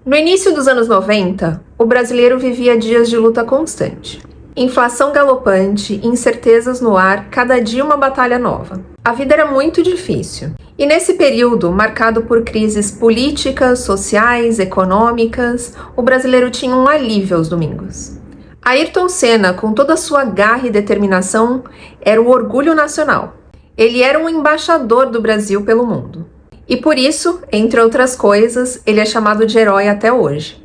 No início dos anos 90, o brasileiro vivia dias de luta constante. Inflação galopante, incertezas no ar, cada dia uma batalha nova. A vida era muito difícil. E nesse período, marcado por crises políticas, sociais, econômicas, o brasileiro tinha um alívio aos domingos. Ayrton Senna, com toda a sua garra e determinação, era o orgulho nacional. Ele era um embaixador do Brasil pelo mundo. E por isso, entre outras coisas, ele é chamado de herói até hoje.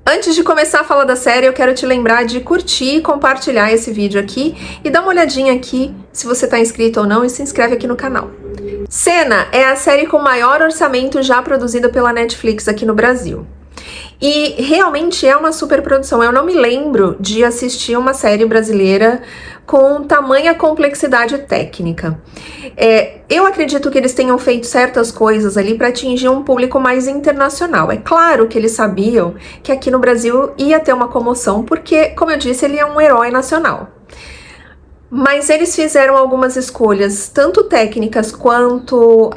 Antes de começar a falar da série, eu quero te lembrar de curtir e compartilhar esse vídeo aqui e dar uma olhadinha aqui se você está inscrito ou não e se inscreve aqui no canal. Senna é a série com maior orçamento já produzida pela Netflix aqui no Brasil. E realmente é uma super produção. Eu não me lembro de assistir uma série brasileira com tamanha complexidade técnica. Eu acredito que eles tenham feito certas coisas ali para atingir um público mais internacional. É claro que eles sabiam que aqui no Brasil ia ter uma comoção, porque, como eu disse, ele é um herói nacional. Mas eles fizeram algumas escolhas, tanto técnicas quanto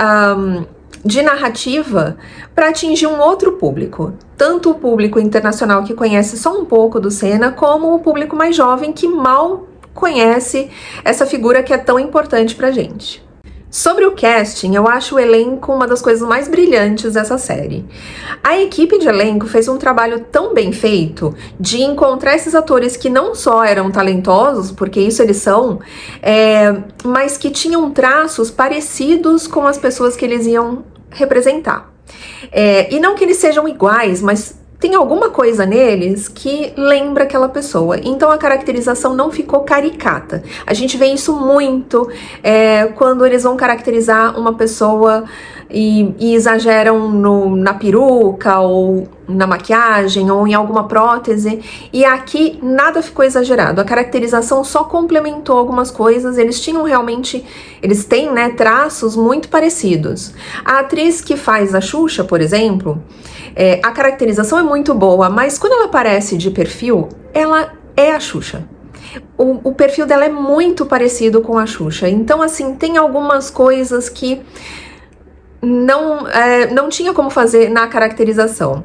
de narrativa, para atingir um outro público. Tanto o público internacional que conhece só um pouco do Senna, como o público mais jovem que mal conhece essa figura que é tão importante pra gente. Sobre o casting, eu acho o elenco uma das coisas mais brilhantes dessa série. A equipe de elenco fez um trabalho tão bem feito de encontrar esses atores que não só eram talentosos, porque isso eles são, mas que tinham traços parecidos com as pessoas que eles iam representar. E não que eles sejam iguais, mas tem alguma coisa neles que lembra aquela pessoa. Então a caracterização não ficou caricata. A gente vê isso muito quando eles vão caracterizar uma pessoa e exageram na peruca ou na maquiagem ou em alguma prótese. E aqui nada ficou exagerado. A caracterização só complementou algumas coisas. Eles têm, né, traços muito parecidos. A atriz que faz a Xuxa, por exemplo, a caracterização é muito boa, mas quando ela aparece de perfil, ela é a Xuxa. O perfil dela é muito parecido com a Xuxa. Então, assim, tem algumas coisas que não tinha como fazer na caracterização.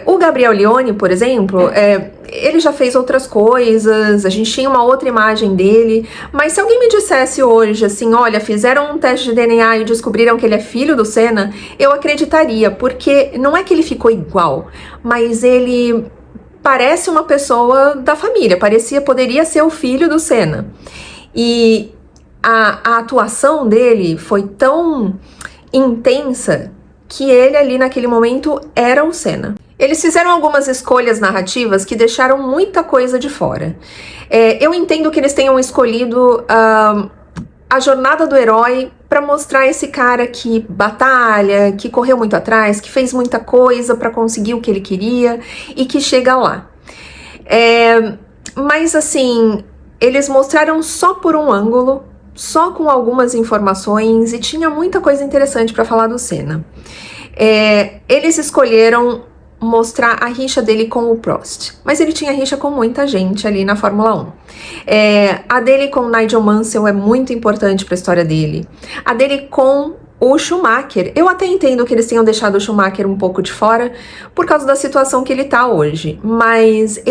O Gabriel Leone, por exemplo, ele já fez outras coisas, a gente tinha uma outra imagem dele, mas se alguém me dissesse hoje, assim, olha, fizeram um teste de DNA e descobriram que ele é filho do Senna, eu acreditaria, porque não é que ele ficou igual, mas ele parece uma pessoa da família, poderia ser o filho do Senna. E a atuação dele foi tão intensa que ele ali naquele momento era o Senna. Eles fizeram algumas escolhas narrativas que deixaram muita coisa de fora. Eu entendo que eles tenham escolhido a jornada do herói para mostrar esse cara que batalha, que correu muito atrás, que fez muita coisa para conseguir o que ele queria e que chega lá. Mas assim, eles mostraram só por um ângulo, só com algumas informações, e tinha muita coisa interessante para falar do Senna. Eles escolheram mostrar a rixa dele com o Prost, mas ele tinha rixa com muita gente ali na Fórmula 1. A dele com o Nigel Mansell é muito importante para a história dele. A dele com o Schumacher, eu até entendo que eles tenham deixado o Schumacher um pouco de fora por causa da situação que ele tá hoje, mas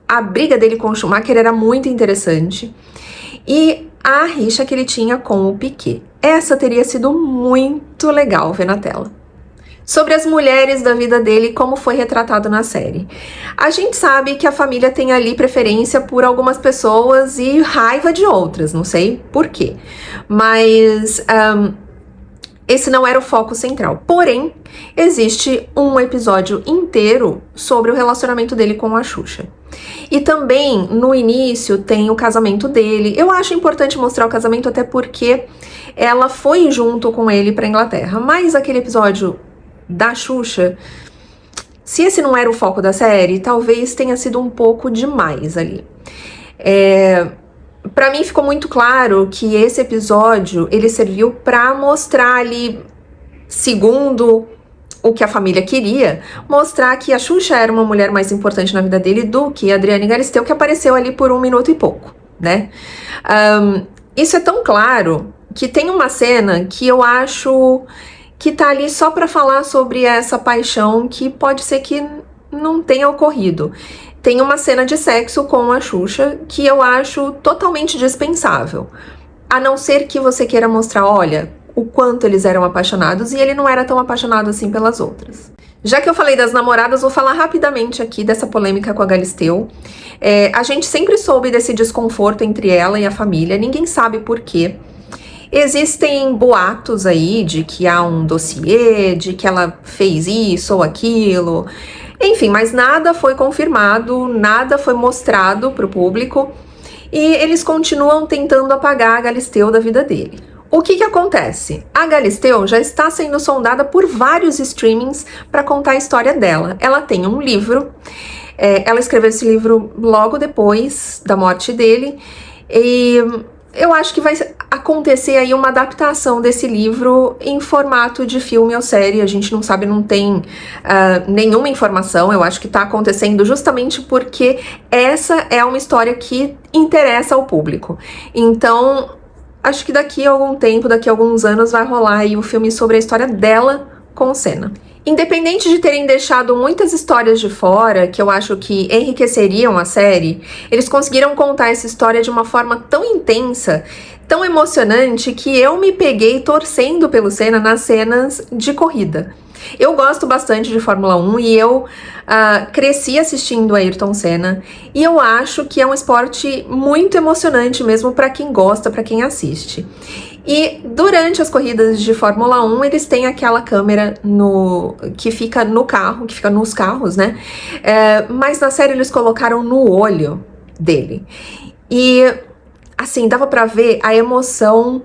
a briga dele com o Schumacher era muito interessante. E a rixa que ele tinha com o Piquet. Essa teria sido muito legal ver na tela. Sobre as mulheres da vida dele, como foi retratado na série. A gente sabe que a família tem ali preferência por algumas pessoas e raiva de outras, não sei por quê. Mas esse não era o foco central. Porém, existe um episódio inteiro sobre o relacionamento dele com a Xuxa. E também, no início, tem o casamento dele. Eu acho importante mostrar o casamento até porque ela foi junto com ele pra Inglaterra. Mas aquele episódio da Xuxa, se esse não era o foco da série, talvez tenha sido um pouco demais ali. Pra mim ficou muito claro que esse episódio, ele serviu pra mostrar ali, segundo o que a família queria, mostrar que a Xuxa era uma mulher mais importante na vida dele do que a Adriane Galisteu, que apareceu ali por 1 minuto e pouco, né? Isso é tão claro que tem uma cena que eu acho que tá ali só pra falar sobre essa paixão que pode ser que não tenha ocorrido. Tem uma cena de sexo com a Xuxa que eu acho totalmente dispensável. A não ser que você queira mostrar, olha, o quanto eles eram apaixonados, e ele não era tão apaixonado assim pelas outras. Já que eu falei das namoradas, vou falar rapidamente aqui dessa polêmica com a Galisteu. A gente sempre soube desse desconforto entre ela e a família, ninguém sabe por quê. Existem boatos aí de que há um dossiê, de que ela fez isso ou aquilo. Enfim, mas nada foi confirmado, nada foi mostrado para o público e eles continuam tentando apagar a Galisteu da vida dele. O que acontece? A Galisteu já está sendo sondada por vários streamings para contar a história dela. Ela tem um livro, ela escreveu esse livro logo depois da morte dele e eu acho que vai acontecer aí uma adaptação desse livro em formato de filme ou série. A gente não sabe, não tem nenhuma informação. Eu acho que tá acontecendo justamente porque essa é uma história que interessa ao público. Então, acho que daqui a algum tempo, daqui a alguns anos, vai rolar aí o filme sobre a história dela com o Senna. Independente de terem deixado muitas histórias de fora, que eu acho que enriqueceriam a série, eles conseguiram contar essa história de uma forma tão intensa, tão emocionante, que eu me peguei torcendo pelo Senna nas cenas de corrida. Eu gosto bastante de Fórmula 1 e eu cresci assistindo Ayrton Senna, e eu acho que é um esporte muito emocionante mesmo para quem gosta, para quem assiste. E durante as corridas de Fórmula 1, eles têm aquela câmera que fica no carro, que fica nos carros, né? Mas na série eles colocaram no olho dele. E, assim, dava pra ver a emoção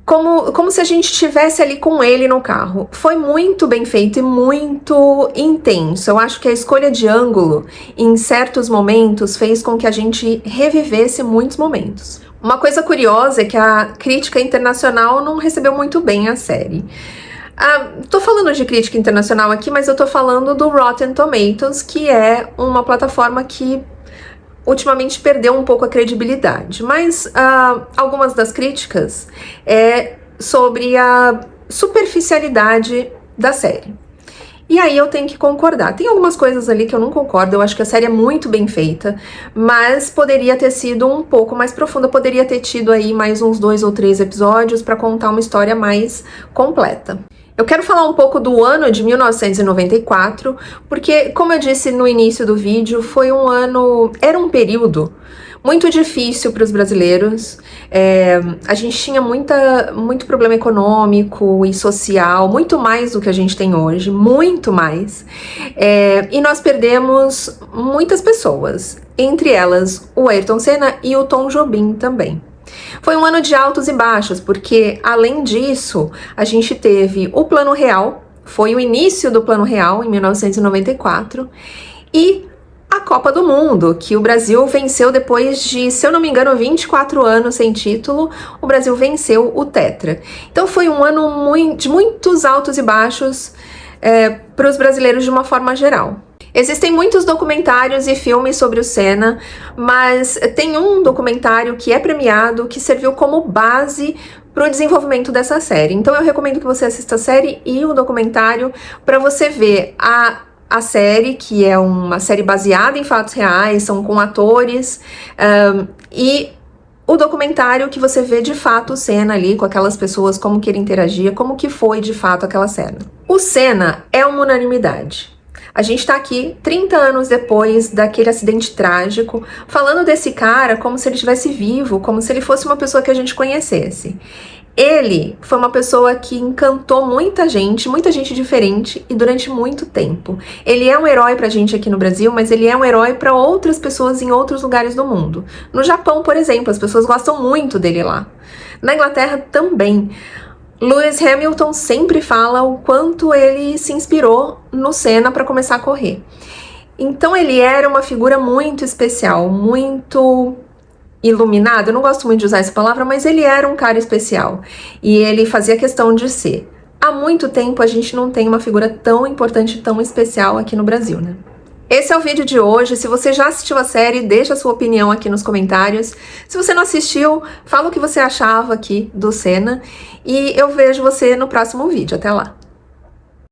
como se a gente estivesse ali com ele no carro. Foi muito bem feito e muito intenso. Eu acho que a escolha de ângulo em certos momentos fez com que a gente revivesse muitos momentos. Uma coisa curiosa é que a crítica internacional não recebeu muito bem a série. Tô falando de crítica internacional aqui, mas eu tô falando do Rotten Tomatoes, que é uma plataforma que ultimamente perdeu um pouco a credibilidade. Mas algumas das críticas é sobre a superficialidade da série. E aí eu tenho que concordar. Tem algumas coisas ali que eu não concordo, eu acho que a série é muito bem feita, mas poderia ter sido um pouco mais profunda, poderia ter tido aí mais uns 2 ou 3 episódios para contar uma história mais completa. Eu quero falar um pouco do ano de 1994, porque, como eu disse no início do vídeo, era um período muito difícil para os brasileiros. A gente tinha muito problema econômico e social, muito mais do que a gente tem hoje, muito mais. E nós perdemos muitas pessoas, entre elas o Ayrton Senna e o Tom Jobim também. Foi um ano de altos e baixos, porque, além disso, a gente teve o Plano Real, foi o início do Plano Real, em 1994, e a Copa do Mundo, que o Brasil venceu depois de, se eu não me engano, 24 anos sem título, o Brasil venceu o Tetra. Então foi um ano de muitos altos e baixos para os brasileiros de uma forma geral. Existem muitos documentários e filmes sobre o Senna, mas tem um documentário que é premiado, que serviu como base para o desenvolvimento dessa série. Então eu recomendo que você assista a série e o documentário para você ver a série, que é uma série baseada em fatos reais, são com atores, e o documentário que você vê de fato o Senna ali com aquelas pessoas, como que ele interagia, como que foi de fato aquela cena. O Senna é uma unanimidade. A gente tá aqui 30 anos depois daquele acidente trágico, falando desse cara como se ele estivesse vivo, como se ele fosse uma pessoa que a gente conhecesse. Ele foi uma pessoa que encantou muita gente diferente e durante muito tempo. Ele é um herói pra gente aqui no Brasil, mas ele é um herói para outras pessoas em outros lugares do mundo. No Japão, por exemplo, as pessoas gostam muito dele lá. Na Inglaterra também. Lewis Hamilton sempre fala o quanto ele se inspirou no Senna para começar a correr. Então ele era uma figura muito especial, muito iluminado. Eu não gosto muito de usar essa palavra, mas ele era um cara especial e ele fazia questão de ser. Há muito tempo a gente não tem uma figura tão importante, tão especial aqui no Brasil, né? Esse é o vídeo de hoje. Se você já assistiu a série, deixa a sua opinião aqui nos comentários. Se você não assistiu, fala o que você achava aqui do Senna. E eu vejo você no próximo vídeo. Até lá!